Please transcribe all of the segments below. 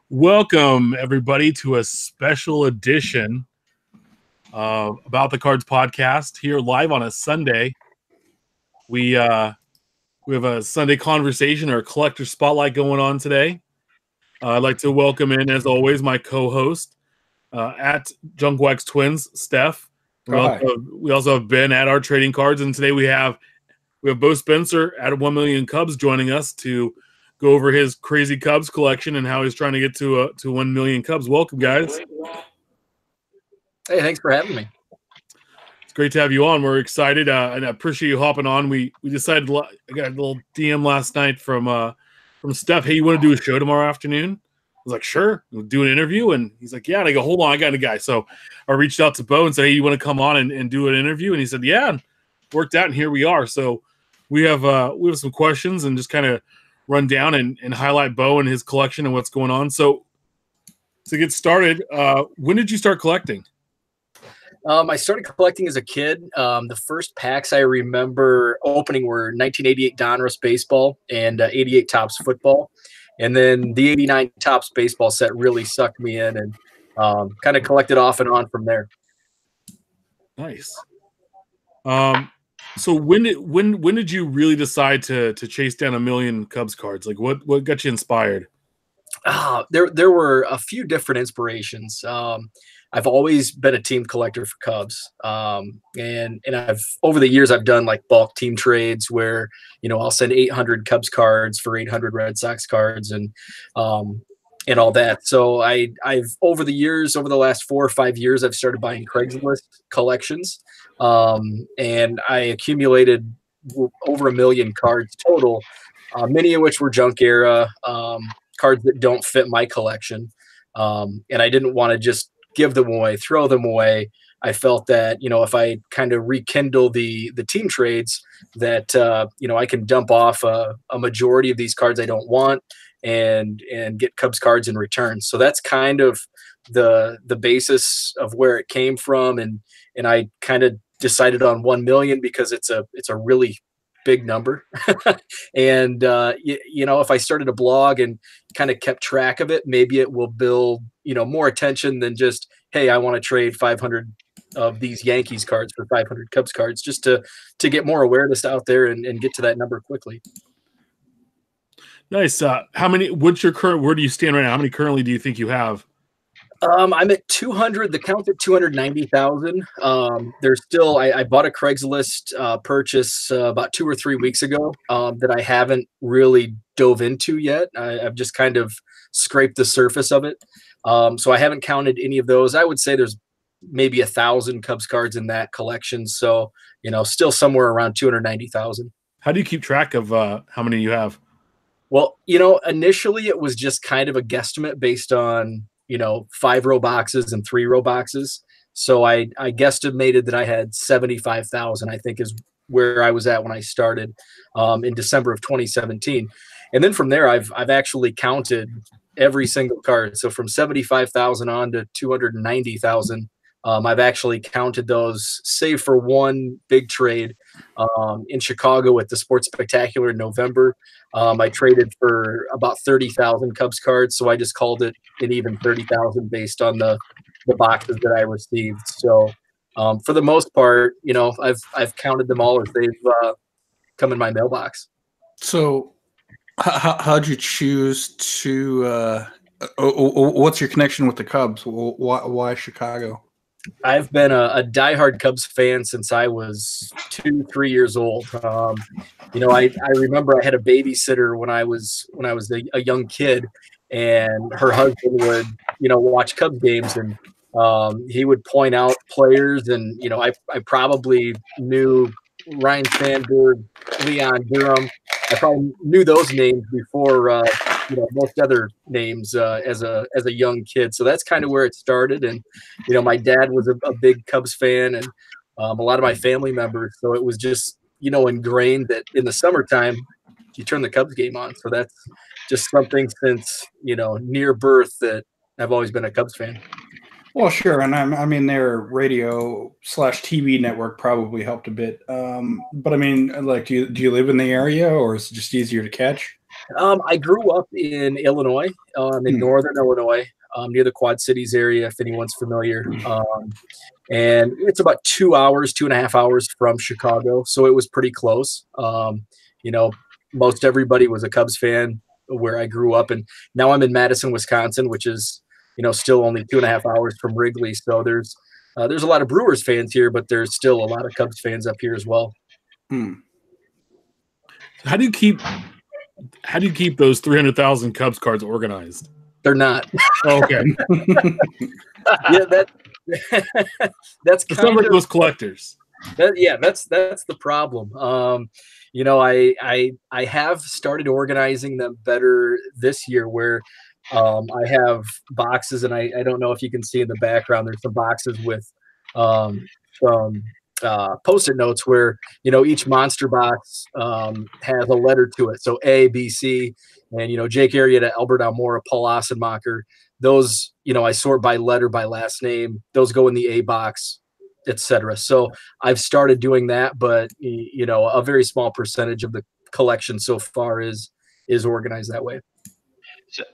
Welcome, everybody, to a special edition of About the Cards podcast here live on a Sunday. We have a Sunday conversation or a collector spotlight going on today. I'd like to welcome in, as always, my co-host at Junkwax Twins, Steph. We also have Ben at Our Trading Cards, and today we have Bo Spencer at 1 Million Cubs joining us to go over his crazy Cubs collection and how he's trying to get to 1 million Cubs. Welcome, guys. Hey, thanks for having me. It's great to have you on. We're excited, and I appreciate you hopping on. We decided, I got a little DM last night from Steph. Hey, you want to do a show tomorrow afternoon? I was like, sure. We'll do an interview. And he's like, yeah. And I go, hold on, I got a guy. So I reached out to Bo and said, hey, you want to come on and do an interview? And he said, yeah. And worked out, and here we are. So we have some questions and just kind of run down and highlight Bo and his collection and what's going on. So to get started, when did you start collecting? I started collecting as a kid. The first packs I remember opening were 1988 Donruss baseball and 88 Topps football. And then the 89 Topps baseball set really sucked me in, and kind of collected off and on from there. Nice. So when did you really decide to chase down 1 million Cubs cards? Like what got you inspired? There were a few different inspirations. I've always been a team collector for Cubs. And I've over the years I've done like bulk team trades where, I'll send 800 Cubs cards for 800 Red Sox cards and all that. So I've over the last 4 or 5 years, I've started buying Craigslist collections. And I accumulated over 1 million cards total, many of which were junk era, cards that don't fit my collection. And I didn't want to just give them away, throw them away. I felt that, if I kind of rekindle the team trades that, I can dump off a majority of these cards I don't want and get Cubs cards in return. So that's kind of the basis of where it came from. And I kind of decided on 1 million because it's a really big number. And, if I started a blog and kind of kept track of it, maybe it will build, more attention than just, hey, I want to trade 500 of these Yankees cards for 500 Cubs cards, just to get more awareness out there and get to that number quickly. Nice. Where do you stand right now? How many currently do you think you have? I'm at 200. The count's at 290,000. There's still, I bought a Craigslist purchase about 2 or 3 weeks ago that I haven't really dove into yet. I've just kind of scraped the surface of it. So I haven't counted any of those. I would say there's maybe 1,000 Cubs cards in that collection. So, still somewhere around 290,000. How do you keep track of how many you have? Well, initially it was just kind of a guesstimate based on, 5-row boxes and 3-row boxes. So I guesstimated that I had 75,000, I think is where I was at when I started in December of 2017. And then from there, I've actually counted every single card. So from 75,000 on to 290,000, I've actually counted those, save for one big trade in Chicago at the Sports Spectacular in November. I traded for about 30,000 Cubs cards, so I just called it an even 30,000 based on the boxes that I received. So for the most part, I've counted them all as they've come in my mailbox. So how'd you choose to what's your connection with the Cubs? Why Chicago? I've been a diehard Cubs fan since I was 2-3 years old. I remember I had a babysitter when I was a young kid, and her husband would, watch Cubs games, and he would point out players, and I probably knew Ryan Sandberg, Leon Durham. I probably knew those names before most other names as a young kid. So that's kind of where it started. And my dad was a big Cubs fan, and a lot of my family members. So it was just ingrained that in the summertime you turn the Cubs game on. So that's just something since, near birth that I've always been a Cubs fan. Well, sure, and I mean their radio/TV network probably helped a bit. But I mean, like, do you live in the area, or is it just easier to catch? I grew up in Illinois, in northern Illinois, near the Quad Cities area, if anyone's familiar. And it's about 2.5 hours from Chicago, so it was pretty close. Most everybody was a Cubs fan where I grew up, and now I'm in Madison, Wisconsin, which is still only 2.5 hours from Wrigley. So there's a lot of Brewers fans here, but there's still a lot of Cubs fans up here as well. How do you keep those 300,000 Cubs cards organized? They're not. Oh, okay. Yeah, that's kind of those collectors. That's the problem. I have started organizing them better this year, where I have boxes, and I don't know if you can see in the background, there's some boxes with some Post-it notes where, each monster box has a letter to it. So A, B, C, and, Jake Arrieta, Albert Almora, Paul Ossenmacher, those, I sort by letter, by last name. Those go in the A box, etc. So I've started doing that, but, a very small percentage of the collection so far is organized that way.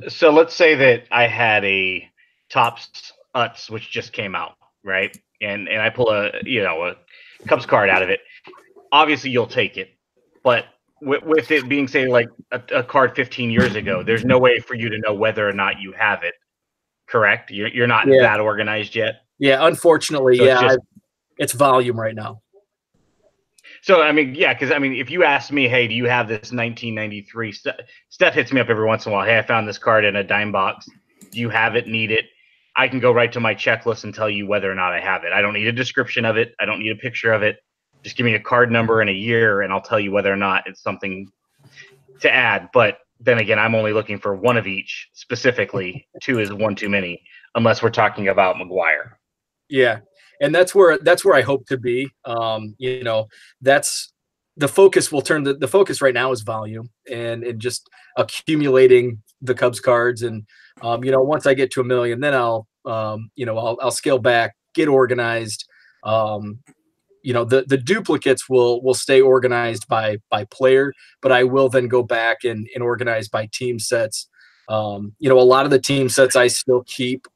So let's say that I had a Topps Utz, which just came out, right? And I pull a Cubs card out of it. Obviously, you'll take it, but with it being, say, like a card 15 years ago, there's no way for you to know whether or not you have it. Correct? You're not that organized yet. Yeah, unfortunately, so it's volume right now. So, I mean, because, if you ask me, hey, do you have this 1993? Steph hits me up every once in a while. Hey, I found this card in a dime box. Do you have it? Need it? I can go right to my checklist and tell you whether or not I have it. I don't need a description of it. I don't need a picture of it. Just give me a card number and a year, and I'll tell you whether or not it's something to add. But then again, I'm only looking for one of each specifically. 2 is one too many, unless we're talking about McGwire. Yeah. And that's where I hope to be. That's the focus. Will turn the focus right now is volume and just accumulating the Cubs cards. And once I get to 1 million, then I'll scale back, get organized. The duplicates will stay organized by player, but I will then go back and organize by team sets. A lot of the team sets I still keep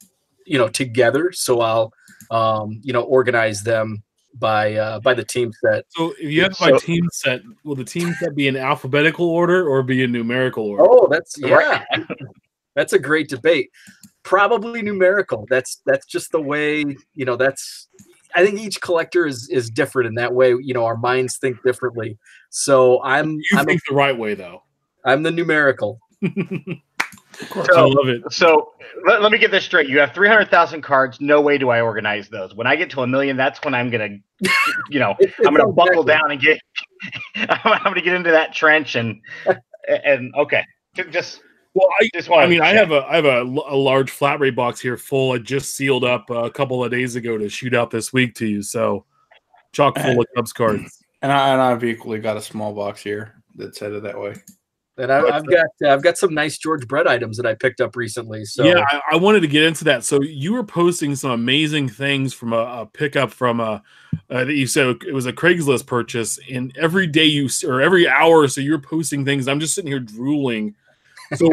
together, so I'll organize them by the team set. So if you have my team set, will the team set be in alphabetical order or be in numerical order? Oh, that's a great debate. Probably numerical. That's just the way, I think each collector is different in that way. Our minds think differently. So I think the right way, though. I'm the numerical. Of course, I love it. So let me get this straight. You have 300,000 cards. No way do I organize those. When I get to 1 million, that's when I'm gonna, I'm gonna buckle down and get. I'm gonna get into that trench and okay, just. Well, I have a large flat rate box here full. I just sealed up a couple of days ago to shoot out this week to you. So chock full of Cubs cards. And I've equally got a small box here that's headed that way. And I've got some nice George Brett items that I picked up recently. So yeah, I wanted to get into that. So you were posting some amazing things from a pickup from that you said it was a Craigslist purchase, and every day or every hour or so you're posting things. I'm just sitting here drooling. So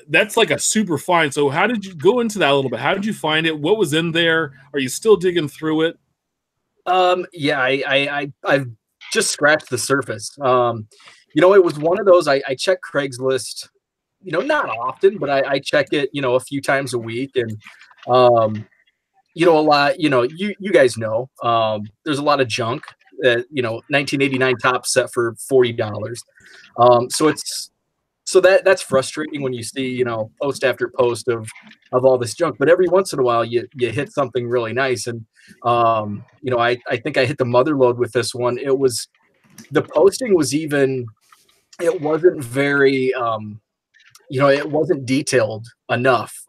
that's like a super find. So how did you go into that a little bit? How did you find it? What was in there? Are you still digging through it? I've just scratched the surface. It was one of those, I check Craigslist, not often, but I check it, a few times a week. And, a lot, you guys know, there's a lot of junk that, 1989 top set for $40. So that's frustrating when you see, post after post of all this junk, but every once in a while you hit something really nice. And, I think I hit the mother load with this one. The posting was it wasn't very, it wasn't detailed enough.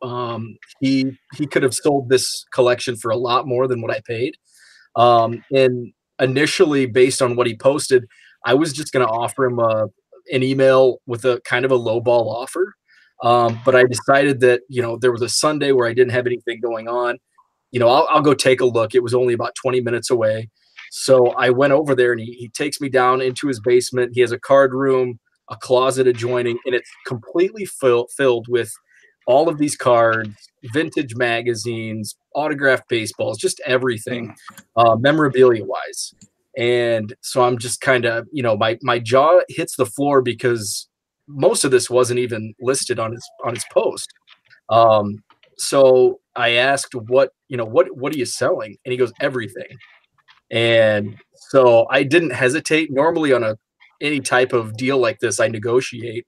He could have sold this collection for a lot more than what I paid. And initially, based on what he posted, I was just going to offer him an email with a kind of a lowball offer. But I decided that, there was a Sunday where I didn't have anything going on. I'll go take a look. It was only about 20 minutes away. So I went over there, and he takes me down into his basement. He has a card room, a closet adjoining, and it's completely filled with all of these cards, vintage magazines, autographed baseballs, just everything, memorabilia-wise. And so I'm just kind of, my jaw hits the floor because most of this wasn't even listed on his post. So I asked, what are you selling? And he goes, everything. And so I didn't hesitate. Normally on any type of deal like this, I negotiate.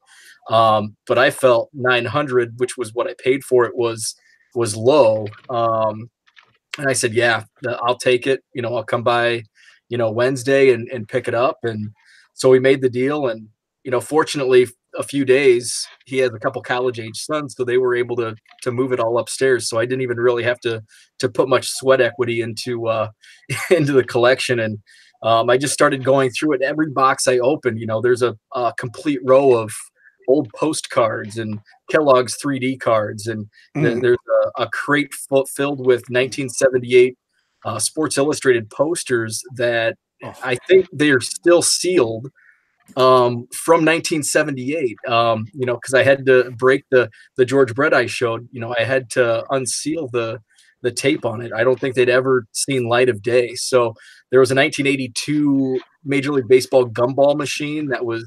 But I felt 900, which was what I paid for it, was low. And I said, yeah, I'll take it. I'll come by, Wednesday and pick it up. And so we made the deal. And, fortunately, a few days, he has a couple college age sons, so they were able to move it all upstairs. So I didn't even really have to put much sweat equity into into the collection. And I just started going through it. Every box I opened, there's a complete row of old postcards and Kellogg's 3D cards, and there's a crate filled with 1978 Sports Illustrated posters that I think they're still sealed from 1978. Because I had to break the George Brett I showed. I had to unseal the tape on it. I don't think they'd ever seen light of day. So there was a 1982 Major League Baseball gumball machine that was.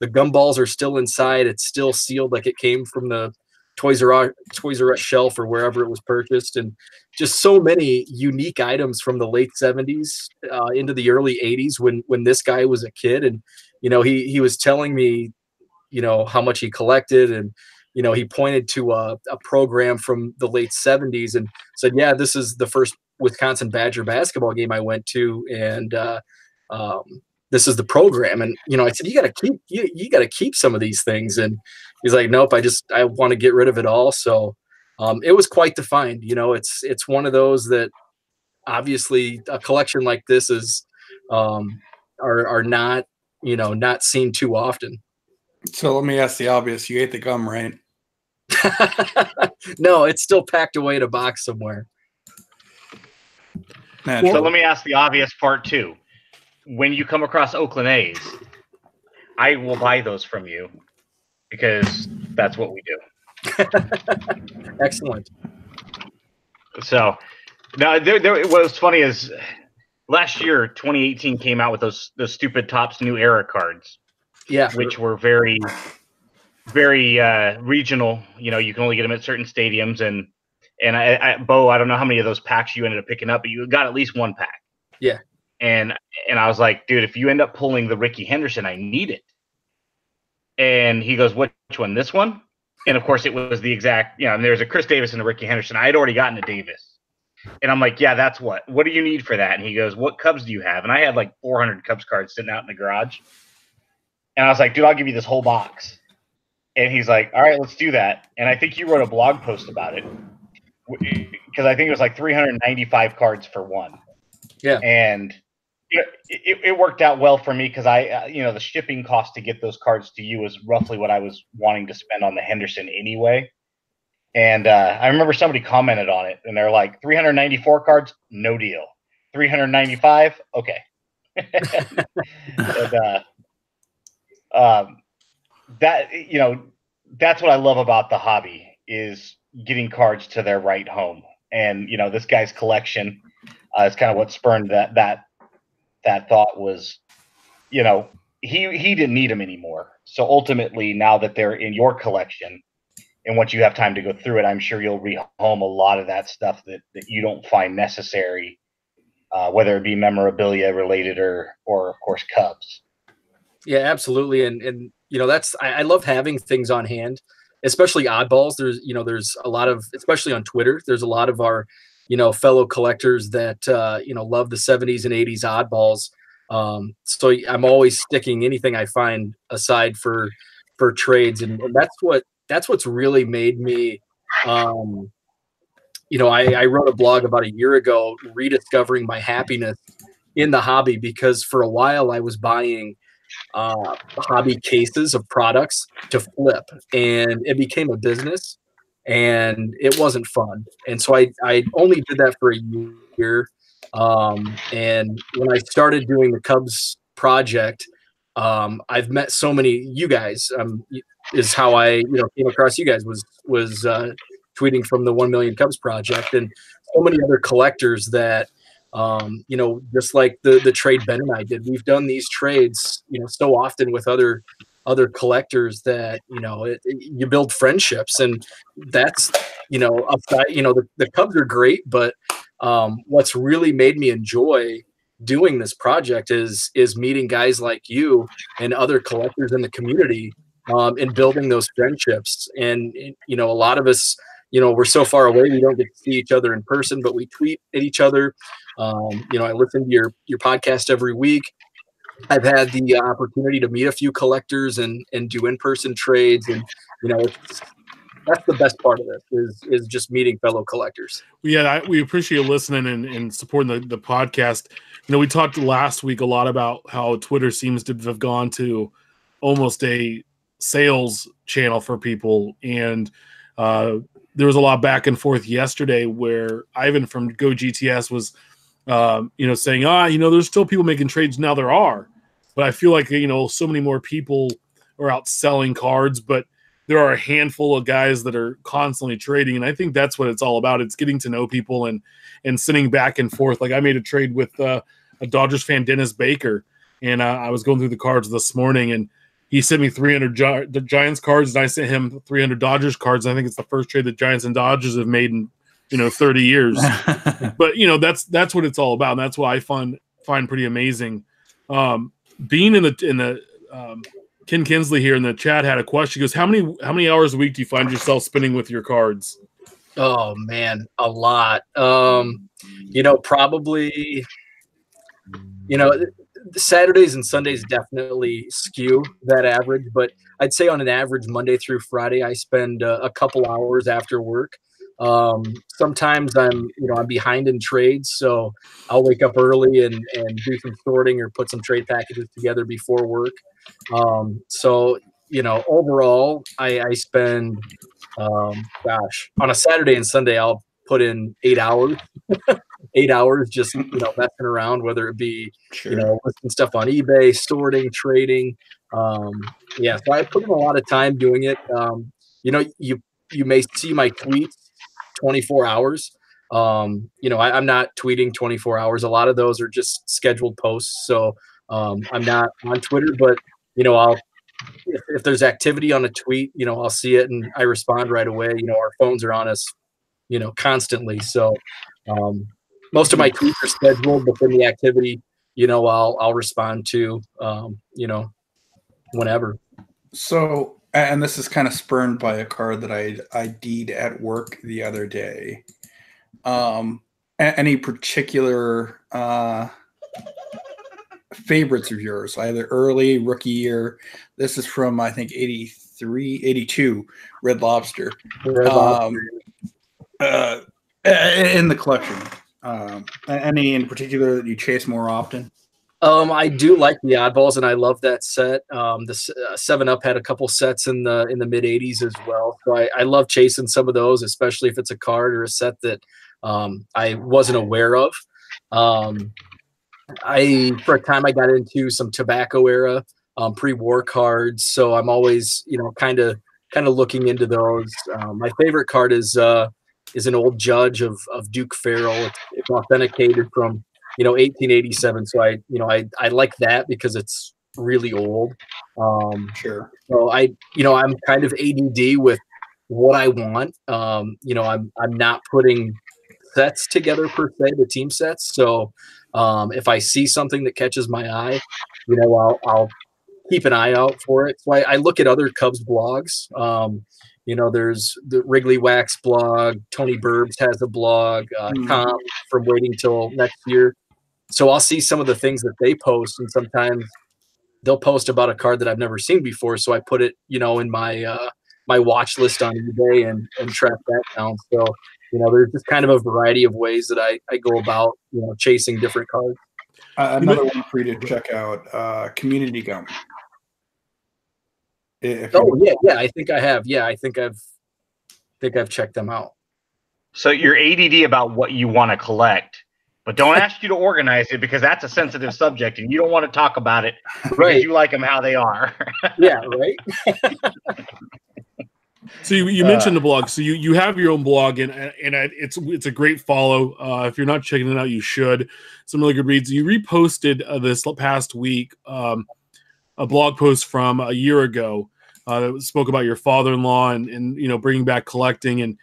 The gumballs are still inside. It's still sealed like it came from the Toys R Us shelf or wherever it was purchased. And just so many unique items from the late 70s into the early 80s when this guy was a kid. And, he was telling me, how much he collected. And, he pointed to a program from the late 70s and said, yeah, this is the first Wisconsin Badger basketball game I went to. And, this is the program. And, I said, you got to keep some of these things. And he's like, nope, I want to get rid of it all. So, it was quite the find. It's one of those that obviously a collection like this is, are not, not seen too often. So let me ask the obvious. You ate the gum, right? No, it's still packed away in a box somewhere. So let me ask the obvious part too. When you come across Oakland A's, I will buy those from you because that's what we do. Excellent. So now, what was funny is last year, 2018 came out with those stupid Topps New Era cards. Yeah, which were very, very regional. You can only get them at certain stadiums, and Bo, I don't know how many of those packs you ended up picking up, but you got at least one pack. Yeah. And I was like, dude, if you end up pulling the Rickey Henderson, I need it. And he goes, which one? This one? And of course, it was the exact, and there's a Chris Davis and a Rickey Henderson. I had already gotten a Davis. And I'm like, yeah, that's what do you need for that? And he goes, what Cubs do you have? And I had like 400 Cubs cards sitting out in the garage. And I was like, dude, I'll give you this whole box. And he's like, all right, let's do that. And I think you wrote a blog post about it because I think it was like 395 cards for one. Yeah. And it worked out well for me because the shipping cost to get those cards to you was roughly what I was wanting to spend on the Henderson anyway. And I remember somebody commented on it and they're like, 394 cards, no deal. 395, okay. And, that's what I love about the hobby is getting cards to their right home. And, this guy's collection is kind of what spurned that thought was, he didn't need them anymore. So ultimately, now that they're in your collection and once you have time to go through it, I'm sure you'll rehome a lot of that stuff that you don't find necessary, whether it be memorabilia related or of course Cubs. Yeah, absolutely. And I love having things on hand, especially oddballs. There's a lot of, especially on Twitter, there's a lot of our, fellow collectors that, love the 70s and 80s oddballs. So I'm always sticking anything I find aside for trades. And that's what's really made me, I wrote a blog about a year ago, rediscovering my happiness in the hobby, because for a while I was buying hobby cases of products to flip, and it became a business, and it wasn't fun. And so I only did that for a year. And when I started doing the Cubs project, I've met so many you guys. Is how I came across you guys was tweeting from the 1 Million Cubs project, and so many other collectors that just like the trade Ben and I did. We've done these trades so often with other collectors that you build friendships, and that's upside. The Cubs are great, but what's really made me enjoy doing this project is meeting guys like you and other collectors in the community, and building those friendships. And a lot of us, we're so far away, we don't get to see each other in person, but we tweet at each other. I listen to your podcast every week. I've had the opportunity to meet a few collectors and do in-person trades, and that's the best part of this is just meeting fellow collectors. Yeah, we appreciate you listening and supporting the podcast. We talked last week a lot about how Twitter seems to have gone to almost a sales channel for people, and there was a lot back and forth yesterday where Ivan from Go GTS was saying, there's still people making trades. Now there are, but I feel like, so many more people are out selling cards, but there are a handful of guys that are constantly trading. And I think that's what it's all about. It's getting to know people and sending back and forth. Like I made a trade with a Dodgers fan, Dennis Baker, and I was going through the cards this morning, and he sent me 300 the Giants cards, and I sent him 300 Dodgers cards. I think it's the first trade that Giants and Dodgers have made in 30 years. But that's what it's all about, and that's what I find pretty amazing. Being in the Ken Kinsley here in the chat had a question. He goes, how many hours a week do you find yourself spending with your cards? Oh man, a lot. Probably Saturdays and Sundays definitely skew that average, but I'd say on an average Monday through Friday I spend a couple hours after work. Sometimes I'm behind in trades, so I'll wake up early and do some sorting or put some trade packages together before work. So overall I spend on a Saturday and Sunday I'll put in 8 hours 8 hours just messing around, whether it be listing stuff on eBay, sorting, trading. So I put in a lot of time doing it. You may see my tweets 24 hours. I'm not tweeting 24 hours. A lot of those are just scheduled posts. So I'm not on Twitter, but if there's activity on a tweet, I'll see it and I respond right away. Our phones are on us, constantly. So most of my tweets are scheduled, but then the activity, I'll respond to, whenever. So, and this is kind of spurned by a card that I ID'd at work the other day. Any particular favorites of yours, either early, rookie year? This is from, I think, 83, 82, Red Lobster. In the collection. Any in particular that you chase more often? I do like the oddballs, and I love that set. The 7-Up had a couple sets in the mid '80s as well, so I love chasing some of those, especially if it's a card or a set that I wasn't aware of. For a time I got into some tobacco era pre-war cards, so I'm always kind of looking into those. My favorite card is an old Judge of Duke Farrell. It's authenticated from 1887. So I like that because it's really old. Sure. So I'm kind of ADD with what I want. I'm not putting sets together per se, the team sets. So if I see something that catches my eye, I'll keep an eye out for it. So I look at other Cubs blogs. There's the Wrigley Wax blog. Tony Burbs has a blog. Tom from Waiting Till Next Year. So I'll see some of the things that they post, and sometimes they'll post about a card that I've never seen before. So I put it, in my my watch list on eBay and track that down. So there's just kind of a variety of ways that I go about chasing different cards. Another one for you to check out, Community Gum. Yeah, I think I have. Yeah, I think I've checked them out. So you're ADD about what you want to collect, but don't ask you to organize it because that's a sensitive subject and you don't want to talk about it because you like them how they are. Yeah, right. So you mentioned the blog. So you have your own blog, and it's a great follow. If you're not checking it out, you should. Some really good reads. You reposted this past week a blog post from a year ago that spoke about your father-in-law and bringing back collecting. And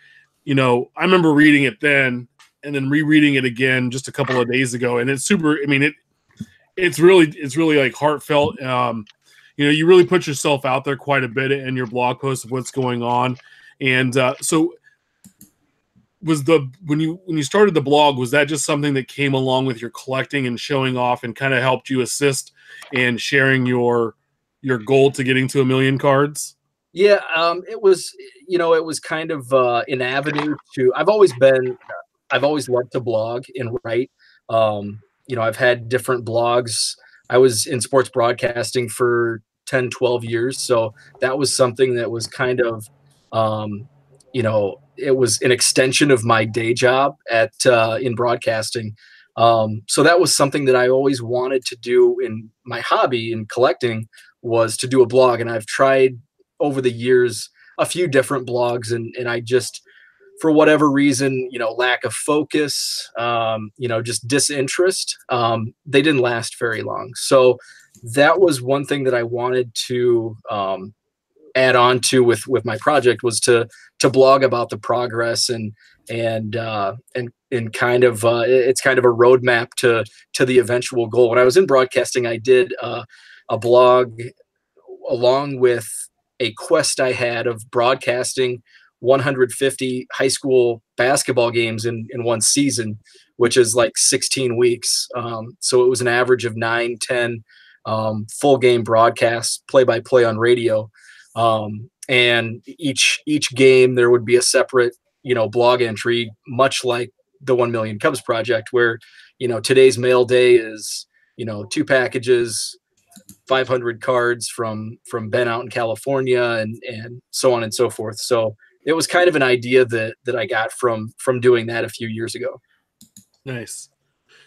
I remember reading it then and then rereading it again just a couple of days ago, and it's super. I mean, it's really like heartfelt. You really put yourself out there quite a bit in your blog post of what's going on. And so was when you started the blog, was that just something that came along with your collecting and showing off and kind of helped you assist in sharing your goal to getting to 1 million cards? Yeah, it was kind of an avenue to, I've always loved to blog and write. I've had different blogs. I was in sports broadcasting for 10, 12 years. So that was something that was kind of, it was an extension of my day job in broadcasting. So that was something that I always wanted to do in my hobby in collecting, was to do a blog. And I've tried over the years a few different blogs, and I just, for whatever reason, lack of focus, just disinterest, they didn't last very long. So that was one thing that I wanted to add on to with my project, was to blog about the progress and kind of it's kind of a roadmap to the eventual goal. When I was in broadcasting, I did a blog along with a quest I had of broadcasting 150 high school basketball games in one season, which is like 16 weeks. So it was an average of 9-10 full game broadcasts, play-by-play on radio. And each game there would be a separate, blog entry, much like the 1 Million Cubs project, where, today's mail day is, 2 packages, 500 cards from Ben out in California, and so on and so forth. So it was kind of an idea that I got from doing that a few years ago. Nice.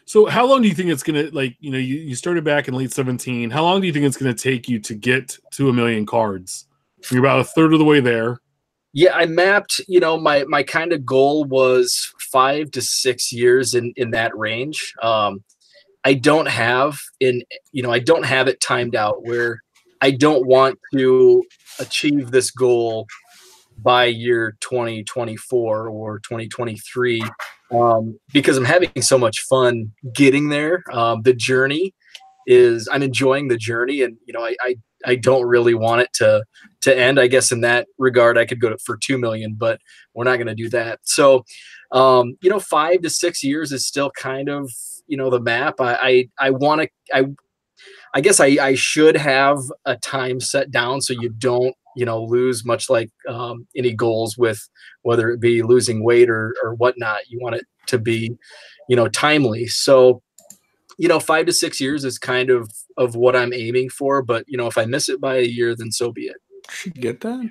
So how long do you think it's going to, you started back in late 2017. How long do you think it's going to take you to get to 1 million cards? You're about a third of the way there. Yeah, I mapped, my kind of goal was 5 to 6 years in that range. I don't have it timed out where I don't want to achieve this goal by year 2024 or 2023, because I'm having so much fun getting there. The journey I'm enjoying the journey, and I don't really want it to end. I guess in that regard, I could go for 2 million, but we're not going to do that. So, 5 to 6 years is still kind of, the map. I guess I should have a time set down so you don't, lose, much like any goals with whether it be losing weight or whatnot. You want it to be, timely. So, 5 to 6 years is kind of what I'm aiming for. But, if I miss it by a year, then so be it. Get that?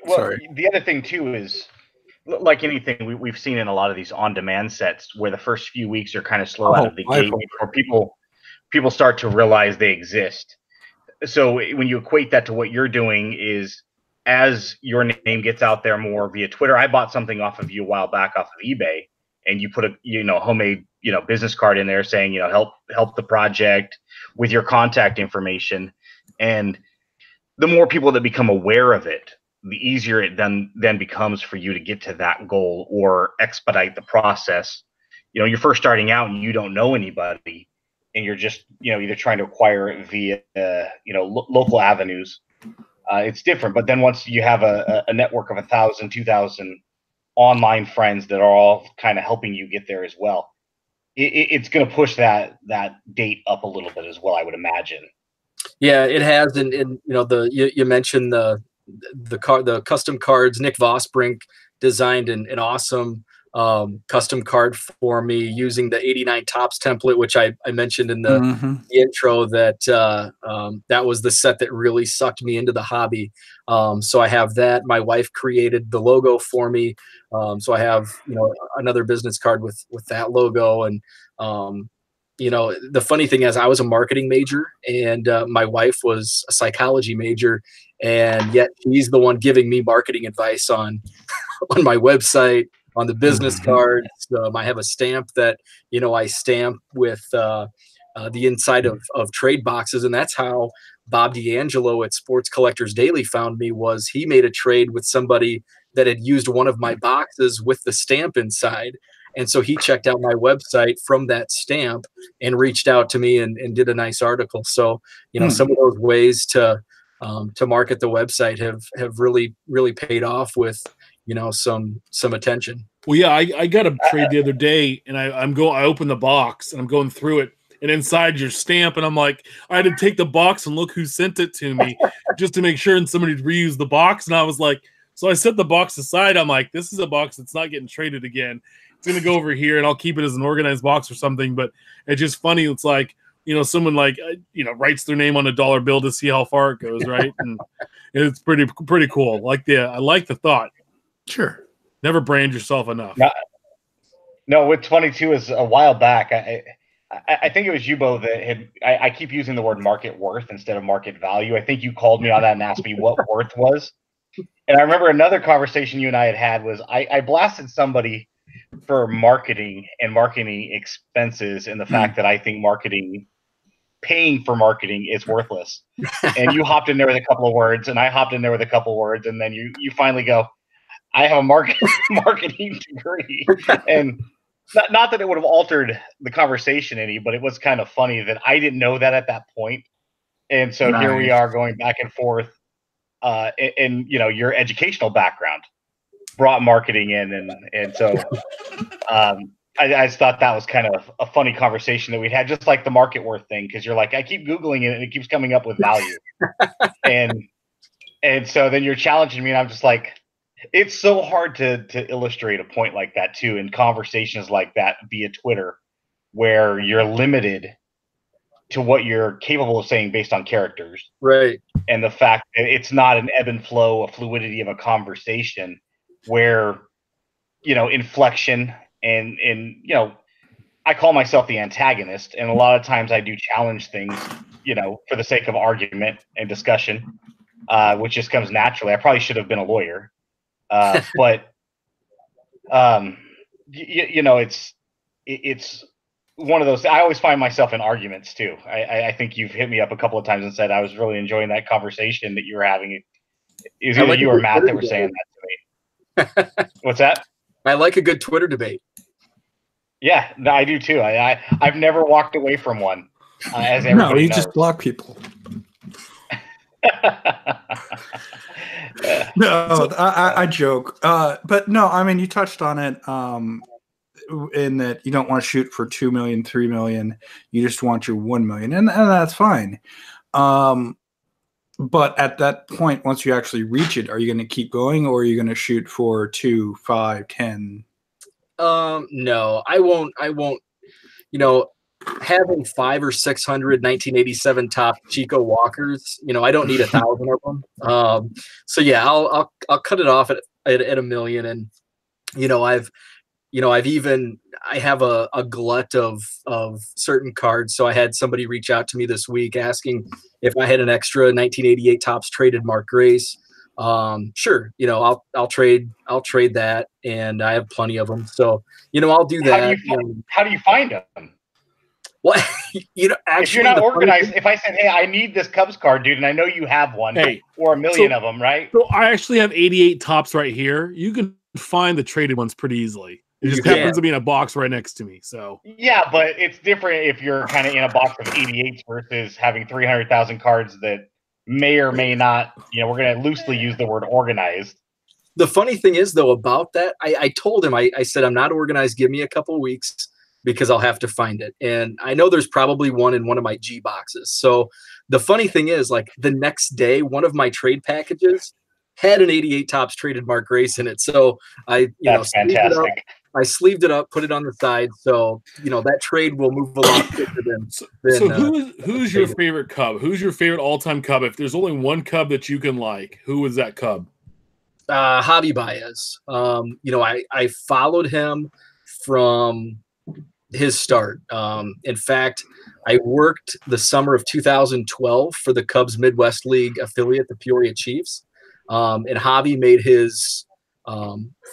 Well, Sorry. The other thing too is, like anything we've seen in a lot of these on-demand sets, where the first few weeks are kind of slow out of the gate before people start to realize they exist. So when you equate that to what you're doing, is as your name gets out there more via Twitter. I bought something off of you a while back off of eBay, and you put a homemade business card in there saying help the project with your contact information, and the more people that become aware of it, the easier it then becomes for you to get to that goal or expedite the process. You're first starting out and you don't know anybody, and you're just either trying to acquire it via local avenues. It's different. But then once you have a network of 1,000, 2,000 online friends that are all kind of helping you get there as well, it's going to push that date up a little bit as well, I would imagine. Yeah, it has. And you mentioned the custom cards. Nick Vosbrink designed an awesome custom card for me using the 89 Topps template, which I mentioned in the intro that that was the set that really sucked me into the hobby. So I have that. My wife created the logo for me. So I have, another business card with that logo. And, the funny thing is I was a marketing major and my wife was a psychology major, and yet she's the one giving me marketing advice on my website, on the business cards. I have a stamp that, I stamp with the inside of trade boxes. And that's how Bob D'Angelo at Sports Collectors Daily found me. Was he made a trade with somebody that had used one of my boxes with the stamp inside. And so he checked out my website from that stamp and reached out to me and did a nice article. So, some of those ways to market the website have really, really paid off with, some attention. Well, yeah, I got a trade the other day, and I opened the box and I'm going through it, and inside your stamp, and I'm like, I had to take the box and look who sent it to me just to make sure and somebody reused the box. And I was like, so I set the box aside. I'm like, this is a box that's not getting traded again. It's gonna go over here, and I'll keep it as an organized box or something. But it's just funny. It's like, someone like writes their name on a dollar bill to see how far it goes, right? And it's pretty cool. I like the thought. Sure. Never brand yourself enough. No, what's funny too is a while back, I think it was you, Bo, that I keep using the word market worth instead of market value. I think you called me on that and asked me what worth was. And I remember another conversation you and I had was I blasted somebody for marketing and marketing expenses and the fact that I think paying for marketing is worthless. And you hopped in there with a couple of words, and I hopped in there with a couple of words, and then you finally go, I have a marketing degree. And not that it would have altered the conversation any, but it was kind of funny that I didn't know that at that point. And so Here we are going back and forth. And your educational background brought marketing in. And so I just thought that was kind of a funny conversation that we'd had, just like the market worth thing. Cause you're like, I keep Googling it and it keeps coming up with value. and so then you're challenging me, and I'm just like, it's so hard to illustrate a point like that too, in conversations like that via Twitter, where you're limited to what you're capable of saying based on characters. Right. And the fact that it's not an ebb and flow, a fluidity of a conversation where, inflection and I call myself the antagonist. And a lot of times I do challenge things, for the sake of argument and discussion, which just comes naturally. I probably should have been a lawyer. But it's one of those. I always find myself in arguments too. I think you've hit me up a couple of times and said I was really enjoying that conversation that you were having. It was either you or Matt that were saying that to me. What's that? I like a good Twitter debate. Yeah, no, I do too. I've never walked away from one. As everybody no, you knows. Just block people. No, I joke. But no, I mean, you touched on it in that you don't want to shoot for 2 million, 3 million. You just want your 1 million, and that's fine. But at that point, once you actually reach it, are you going to keep going, or are you going to shoot for 2, 5, 10? No, I won't. Having 500 or 600 1987 top Chico Walkers, I don't need 1,000 of them. So yeah, I'll cut it off at 1 million. And, I have a glut of certain cards. So I had somebody reach out to me this week asking if I had an extra 1988 Topps traded Mark Grace. Sure. I'll trade that, and I have plenty of them. So, I'll do that. How do you find them? Well, actually, if you're not organized, if I said, hey, I need this Cubs card, dude, and I know you have one, or 1 million of them, right? So I actually have 88 Topps right here. You can find the traded ones pretty easily. It just happens to be in a box right next to me. So yeah, but it's different if you're kind of in a box of 88s versus having 300,000 cards that may or may not, we're going to loosely use the word organized. The funny thing is, though, about that, I told him, I said, I'm not organized. Give me a couple weeks, because I'll have to find it. And I know there's probably one in one of my G boxes. So the funny thing is, like, the next day, one of my trade packages had an 88 Topps traded Mark Grace in it. So That's fantastic. I sleeved it up, put it on the side, so that trade will move a lot quicker than. So than who's your favorite Cub? Who's your favorite all-time Cub? If there's only one Cub that you can like, who is that Cub? Javi Baez. I followed him from his start. In fact, I worked the summer of 2012 for the Cubs Midwest League affiliate, the Peoria Chiefs. And Javi made his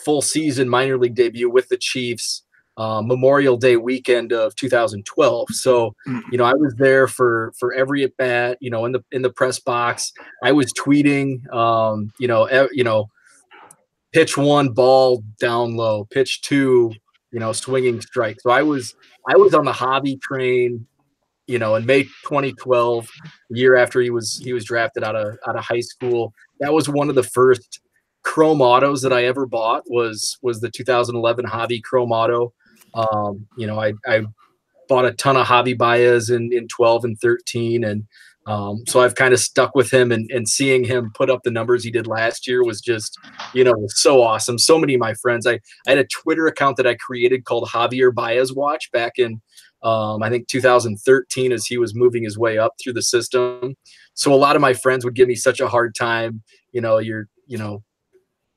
full season minor league debut with the Chiefs Memorial Day weekend of 2012. So, I was there for every at bat, in the press box. I was tweeting, pitch 1, ball down low, pitch 2, swinging strike. So I was on the Javi train, in May 2012, the year after he was drafted out of high school. That was one of the first Chrome autos that I ever bought was the 2011 Javi Chrome auto. I bought a ton of Javi Baez in 12 and 13, and so I've kind of stuck with him, and seeing him put up the numbers he did last year was just, was so awesome. So many of my friends, I had a Twitter account that I created called Javier Baez Watch back in, I think 2013, as he was moving his way up through the system. So a lot of my friends would give me such a hard time.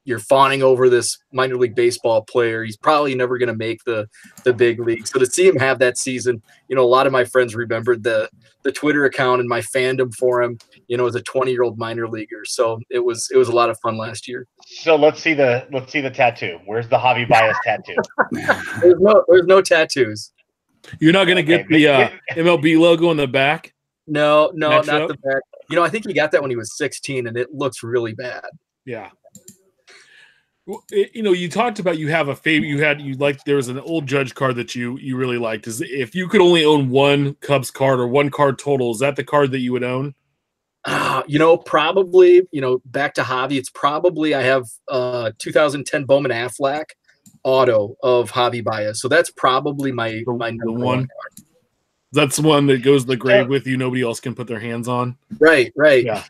You're fawning over this minor league baseball player. He's probably never going to make the big league. So to see him have that season, a lot of my friends remembered the Twitter account and my fandom for him, as a 20-year-old minor leaguer. So it was a lot of fun last year. So let's see the tattoo. Where's the Javi Baez tattoo? There's no tattoos. You're not going to get the MLB logo in the back? No, not the back. I think he got that when he was 16, and it looks really bad. Yeah. You talked about you have a favorite. There was an old Judge card that you really liked. If you could only own one Cubs card or one card total, is that the card that you would own? Probably. Back to Javi. It's probably I have 2010 Bowman Aflac auto of Javi Baez. So that's probably my number one card. That's the one that goes to the grave with you. Nobody else can put their hands on. Right. Yeah.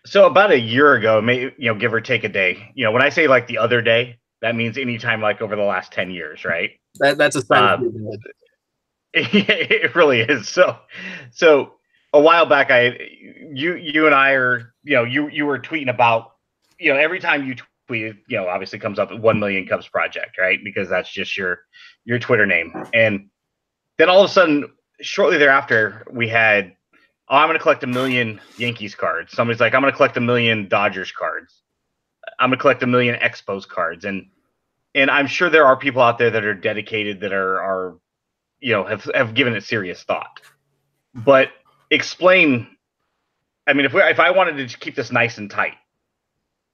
So about a year ago, maybe, give or take a day, when I say like the other day, that means anytime like over the last 10 years, right? That's a sign. It really is. So a while back, you and I are, you were tweeting about, every time you tweet, obviously comes up 1 Million Cubs Project, right? Because that's just your Twitter name. And then all of a sudden, shortly thereafter, we had, I'm going to collect 1 million Yankees cards. Somebody's like, I'm going to collect 1 million Dodgers cards. I'm going to collect 1 million Expos cards. And I'm sure there are people out there that are dedicated, that are have given it serious thought. But explain, if I wanted to keep this nice and tight,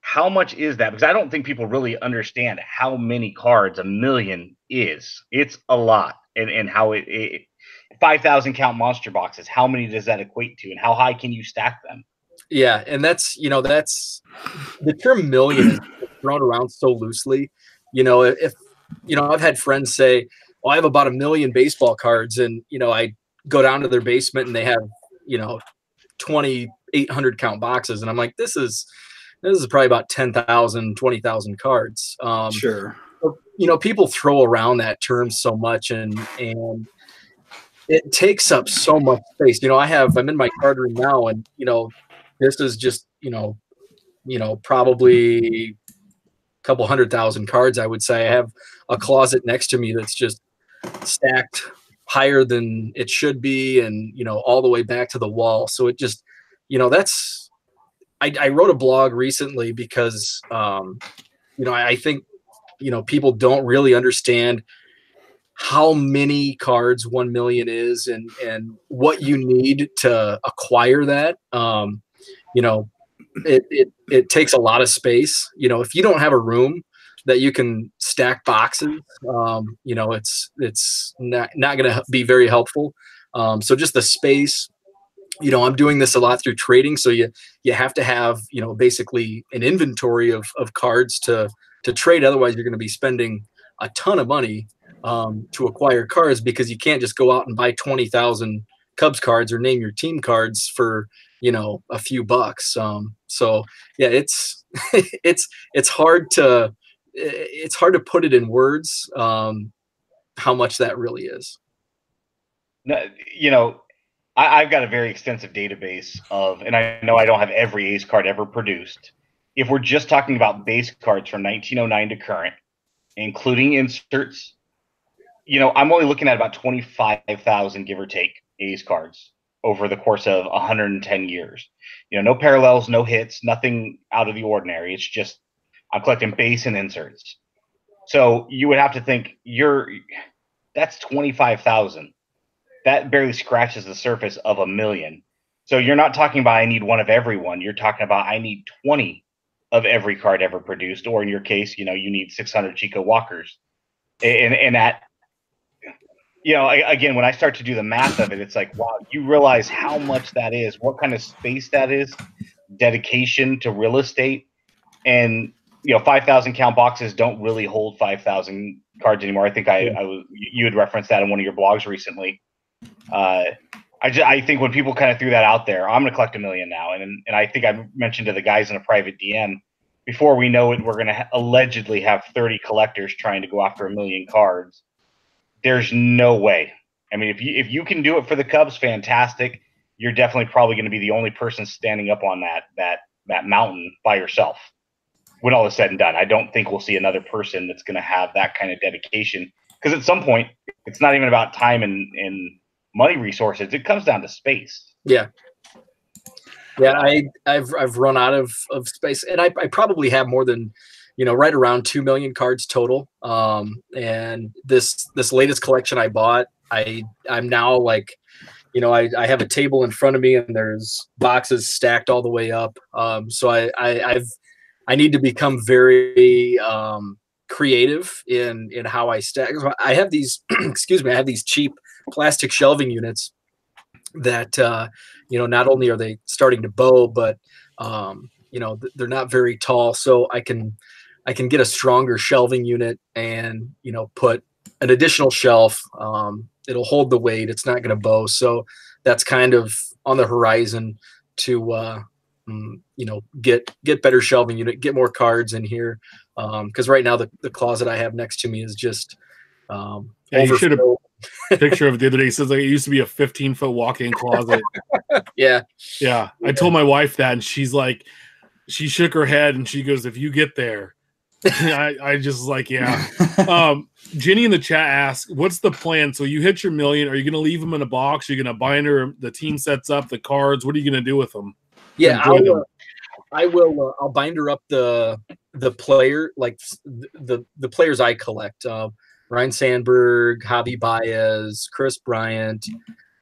how much is that? Because I don't think people really understand how many cards 1 million is. It's a lot. And how it 5,000 count monster boxes. How many does that equate to, and how high can you stack them? Yeah, and that's the term million is thrown around so loosely. If I've had friends say, "Well, I have about 1 million baseball cards," and I go down to their basement and they have 2,800 count boxes, and I'm like, this is probably about 10,000, 20,000 cards. Sure. People throw around that term so much, and it takes up so much space. I'm in my card room now, and this is just probably a couple 100,000 cards. I would say I have a closet next to me that's just stacked higher than it should be, and all the way back to the wall. So it just that's. I wrote a blog recently because I think people don't really understand how many cards 1 million is, and what you need to acquire that. It takes a lot of space. If you don't have a room that you can stack boxes, it's not going to be very helpful. So just the space. I'm doing this a lot through trading, so you have to have basically an inventory of cards to trade. Otherwise, you're going to be spending a ton of money to acquire cards, because you can't just go out and buy 20,000 Cubs cards or name your team cards for a few bucks. So yeah, it's it's hard to it's hard to put it in words how much that really is. No, you know, I've got a very extensive database of, and I know I don't have every Ace card ever produced. If we're just talking about base cards from 1909 to current, including inserts, you know, I'm only looking at about 25,000, give or take, Ace cards over the course of 110 years. You know, no parallels, no hits, nothing out of the ordinary. It's just I'm collecting base and inserts. So you would have to think that's 25,000. That barely scratches the surface of a million. So you're not talking about I need one of every one. You're talking about I need 20 of every card ever produced, or in your case, you know, you need 600 Chico Walkers. And that, you know, again, when I start to do the math of it, it's like, wow, you realize how much that is, what kind of space that is, dedication to real estate. And, you know, 5,000 count boxes don't really hold 5,000 cards anymore. I think you had referenced that in one of your blogs recently. I think when people kind of threw that out there, I'm going to collect 1 million now. And I think I mentioned to the guys in a private DM, before we know it, we're going to allegedly have 30 collectors trying to go after 1 million cards. There's no way. I mean, if you can do it for the Cubs, fantastic. You're definitely probably going to be the only person standing up on that mountain by yourself when all is said and done. I don't think we'll see another person that's going to have that kind of dedication, because at some point, it's not even about time and money resources. It comes down to space. Yeah. I've run out of space, and I probably have more than, you know, right around 2 million cards total. And this latest collection I bought, I'm now like, you know, I have a table in front of me and there's boxes stacked all the way up. So I need to become very creative in how I stack. I have these, excuse me, I have these cheap plastic shelving units that, you know, not only are they starting to bow, but, you know, they're not very tall. So I can get a stronger shelving unit and, you know, put an additional shelf. It'll hold the weight. It's not going to bow. So that's kind of on the horizon to, you know, get better shelving unit, get more cards in here. Cause right now the closet I have next to me is just, you should have picture of it the other day. It says like it used to be a 15-foot walk-in closet. Yeah. I told my wife that, and she's like, she shook her head and she goes, "If you get there," I just like, yeah. Jenny in the chat asks, "What's the plan? So you hit your million. Are you going to leave them in a box? Are you going to binder the team sets up the cards? What are you going to do with them?" Yeah, I will. I'll binder up the player, like the players I collect. Ryan Sandberg, Javi Baez, Chris Bryant,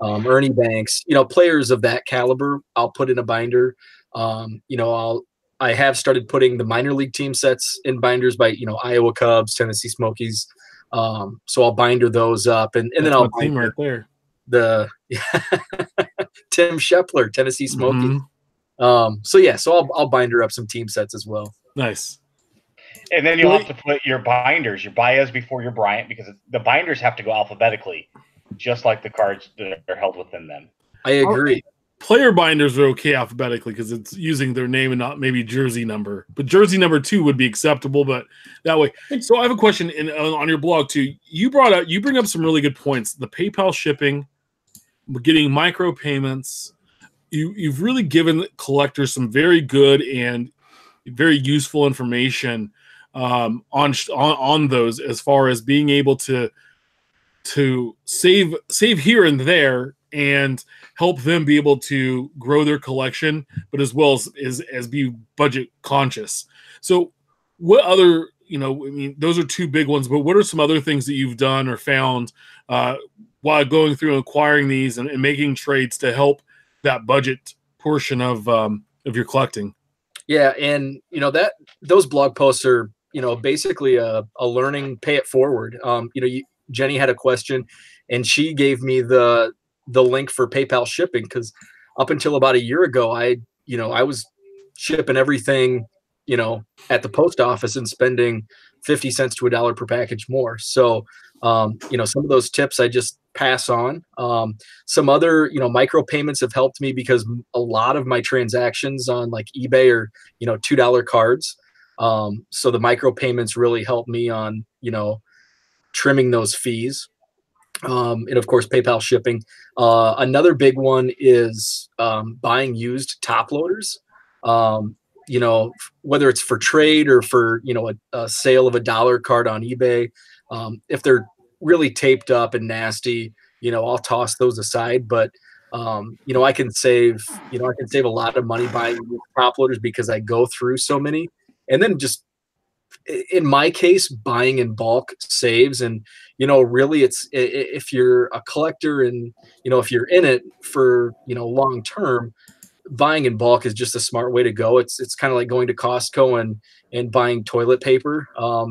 Ernie Banks, you know, players of that caliber, I'll put in a binder. You know, I have started putting the minor league team sets in binders by, you know, Iowa Cubs, Tennessee Smokies. So I'll binder those up, and then I'll team right there. Tim Shepler, Tennessee Smokies. Mm-hmm. So I'll binder up some team sets as well. Nice. And then you'll have to put your binders, your Baez before your Bryant, because the binders have to go alphabetically, just like the cards that are held within them. I agree. Player binders are okay alphabetically because it's using their name and not maybe jersey number. But jersey number 2 would be acceptable, but that way. So I have a question on your blog too. You bring up some really good points. The PayPal shipping, getting micro payments. You've really given collectors some very good and very useful information on those, as far as being able to save here and there and help them be able to grow their collection, but as well as be budget conscious. So what other, you know, I mean, those are 2 big ones, but what are some other things that you've done or found while going through and acquiring these and making trades to help that budget portion of your collecting? Yeah. And you know, those blog posts are, you know, basically a learning, pay it forward. You know, Jenny had a question and she gave me the link for PayPal shipping, because up until about a year ago, I was shipping everything, you know, at the post office and spending 50 cents to $1 per package more. So, you know, some of those tips I just pass on. Some other, you know, micro payments have helped me because a lot of my transactions on like eBay are, you know, $2 cards. So the micropayments really help me on, trimming those fees. And of course, PayPal shipping. Another big one is buying used top loaders. Whether it's for trade or for a sale of a dollar card on eBay. If they're really taped up and nasty, I'll toss those aside. But I can save a lot of money buying top loaders because I go through so many, and then just in my case, buying in bulk saves. And really, it's if you're a collector and if you're in it for long term, buying in bulk is just a smart way to go. It's kind of like going to Costco and buying toilet paper,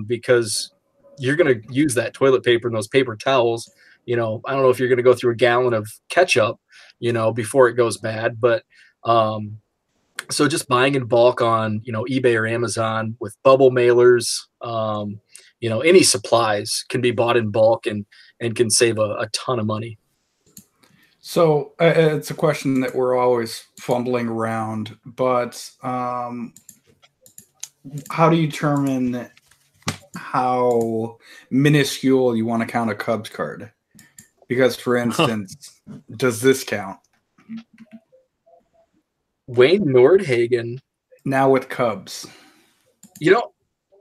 because you're going to use that toilet paper and those paper towels. I don't know if you're going to go through a gallon of ketchup, before it goes bad, but so just buying in bulk on, eBay or Amazon with bubble mailers, any supplies can be bought in bulk and can save a ton of money. So it's a question that we're always fumbling around, but how do you determine how minuscule you want to count a Cubs card? Because, for instance, does this count? Wayne Nordhagen. Now with Cubs.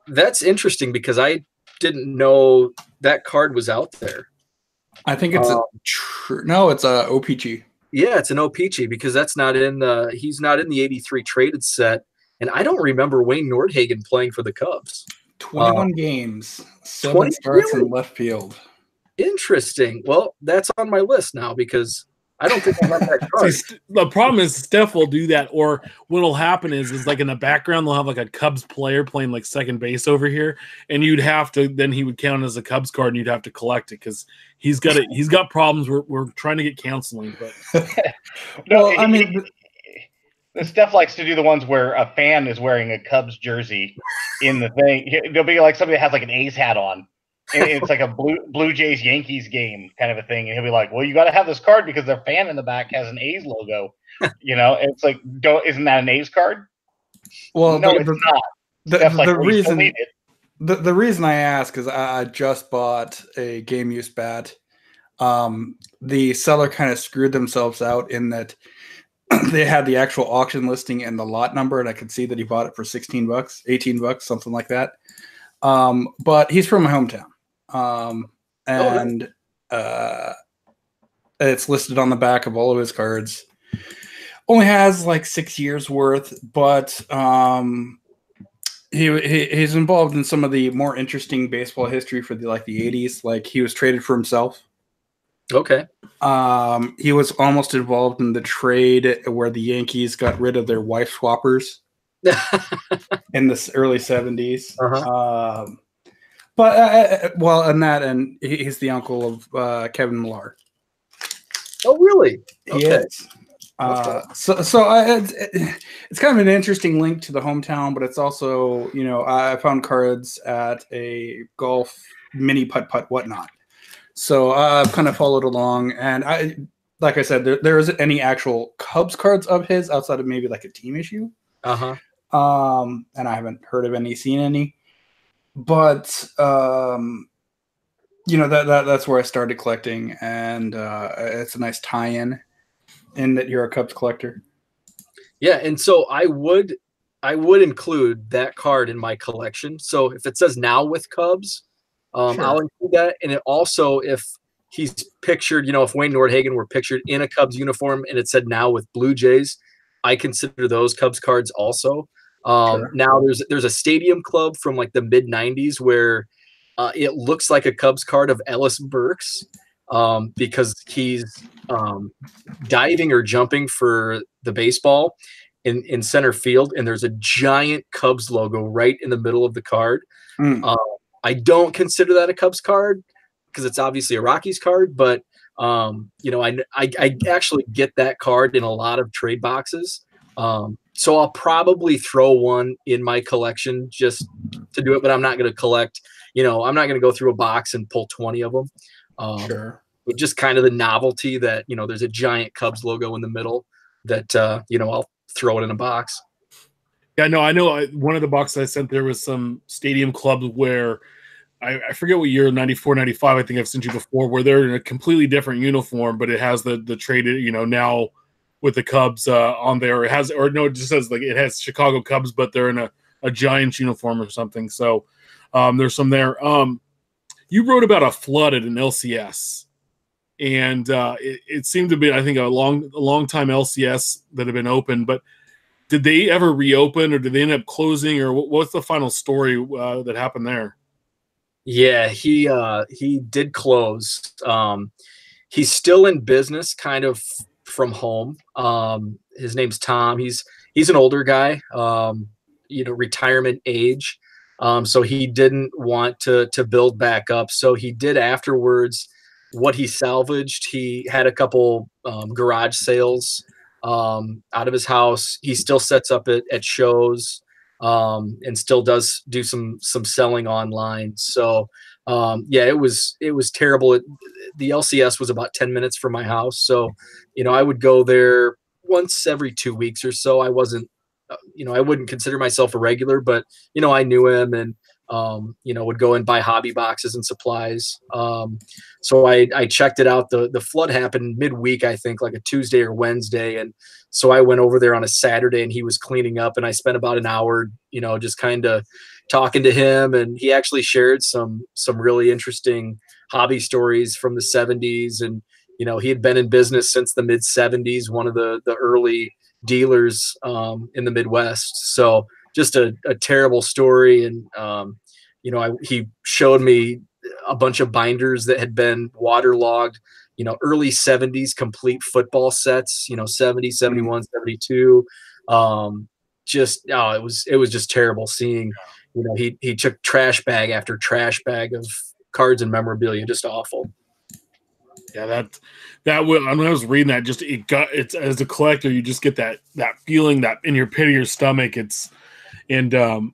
That's interesting because I didn't know that card was out there. I think it's it's a OPG. Yeah, it's an OPG because that's not he's not in the 83 traded set. And I don't remember Wayne Nordhagen playing for the Cubs. 21 games, 7 starts in left field. Interesting. Well, that's on my list now because I don't think I have that card. See, the problem is Steph will do that, or what'll happen is like in the background they'll have like a Cubs player playing like second base over here, and then he would count as a Cubs card, and you'd have to collect it because he's got problems. We're trying to get counseling, but Steph likes to do the ones where a fan is wearing a Cubs jersey in the thing. There'll be like somebody that has like an A's hat on. It's like a Blue Jays Yankees game kind of a thing, and he'll be like, "Well, you got to have this card because their fan in the back has an A's logo." It's like, isn't that an A's card? Well, no, it's not. The reason I ask is I just bought a game use bat. The seller kind of screwed themselves out in that they had the actual auction listing and the lot number, and I could see that he bought it for $16, $18, something like that. But he's from my hometown. It's listed on the back of all of his cards. Only has like 6 years worth, but he's involved in some of the more interesting baseball history for the 80s. Like he was traded for himself. Okay. He was almost involved in the trade where the Yankees got rid of their wife swappers in the early 70s. Uh-huh. And he's the uncle of Kevin Millar. Oh, really? He is. It's kind of an interesting link to the hometown, but it's also, I found cards at a golf mini putt whatnot. So I've kind of followed along, and like I said, there isn't any actual Cubs cards of his outside of maybe like a team issue. Uh-huh. And I haven't heard of any, seen any. But that's where I started collecting, and it's a nice tie-in in that you're a Cubs collector. Yeah, and so I would include that card in my collection. So if it says now with Cubs, sure. I'll include that. And it also, if he's pictured, if Wayne Nordhagen were pictured in a Cubs uniform and it said now with Blue Jays, I consider those Cubs cards also. Sure. Now there's a stadium club from like the mid 90s where it looks like a Cubs card of Ellis Burks because he's diving or jumping for the baseball in center field, and there's a giant Cubs logo right in the middle of the card. I don't consider that a Cubs card because it's obviously a Rockies card, but I actually get that card in a lot of trade boxes. So I'll probably throw one in my collection just to do it, but I'm not going to collect, I'm not going to go through a box and pull 20 of them. Sure. But just kind of the novelty that, there's a giant Cubs logo in the middle that, I'll throw it in a box. Yeah, no, I know. One of the boxes I sent there was some stadium clubs where I forget what year, 94, 95, I think I've sent you before, where they're in a completely different uniform, but it has the traded, now with the Cubs on there. It has, or no, it just says like it has Chicago Cubs, but they're in a Giants uniform or something. So there's some there. You wrote about a flood at an LCS, and it seemed to be, I think, a long time LCS that had been open, but did they ever reopen, or did they end up closing, or what's the final story that happened there? Yeah, he did close. He's still in business, kind of from home. His name's Tom. He's an older guy, retirement age. So he didn't want to build back up. So he did afterwards what he salvaged. He had a couple garage sales out of his house. He still sets up at shows and still does do some selling online. So yeah, it was terrible. The LCS was about 10 minutes from my house. So, I would go there once every 2 weeks or so. I wasn't, I wouldn't consider myself a regular, but, I knew him and, would go and buy hobby boxes and supplies. So I checked it out. The flood happened midweek, I think, like a Tuesday or Wednesday. And so I went over there on a Saturday and he was cleaning up, and I spent about an hour, just kind of talking to him. And he actually shared some really interesting hobby stories from the 70s. And, he had been in business since the mid 70s, one of the early dealers in the Midwest. So just a terrible story. And, he showed me a bunch of binders that had been waterlogged, early 70s complete football sets, 70, 71, 72. It was just terrible seeing, he took trash bag after trash bag of cards and memorabilia, just awful. Yeah, when I was reading that, it's as a collector, you just get that feeling that in your pit of your stomach. I'm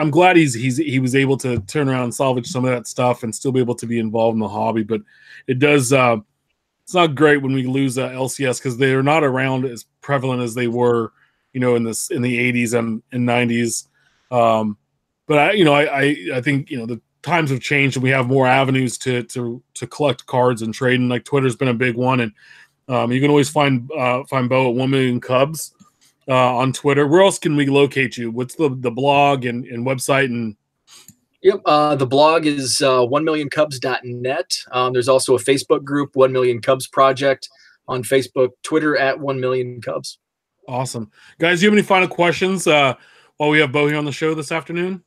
glad he was able to turn around and salvage some of that stuff and still be able to be involved in the hobby. But it does, it's not great when we lose LCS, because they are not around as prevalent as they were, in the 80s and 90s. But I think, the times have changed and we have more avenues to collect cards and trade. And like Twitter's been a big one. And you can always find Bo at 1 Million Cubs on Twitter. Where else can we locate you? What's the blog and website? And Yep. The blog is 1millioncubs.net. There's also a Facebook group, 1 Million Cubs Project on Facebook, Twitter at 1 Million Cubs. Awesome. Guys, do you have any final questions while we have Bo here on the show this afternoon?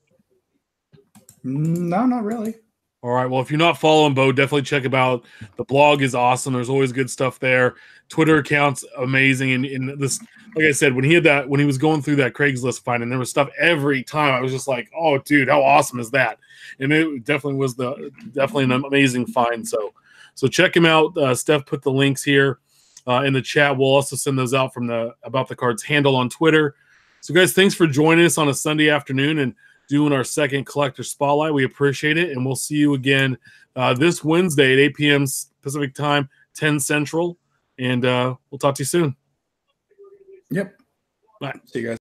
No, not really. All right. Well, if you're not following Bo, definitely check him out. The blog is awesome. There's always good stuff there. Twitter account's amazing. And this, like I said, when he was going through that Craigslist find, and there was stuff every time, I was just like, oh, dude, how awesome is that? And it definitely was definitely an amazing find. So check him out. Steph put the links here in the chat. We'll also send those out from the About the Cards handle on Twitter. So, guys, thanks for joining us on a Sunday afternoon and doing our second collector spotlight. We appreciate it, and we'll see you again this Wednesday at 8 p.m. Pacific time, 10 Central, and we'll talk to you soon. Yep. Bye. See you guys.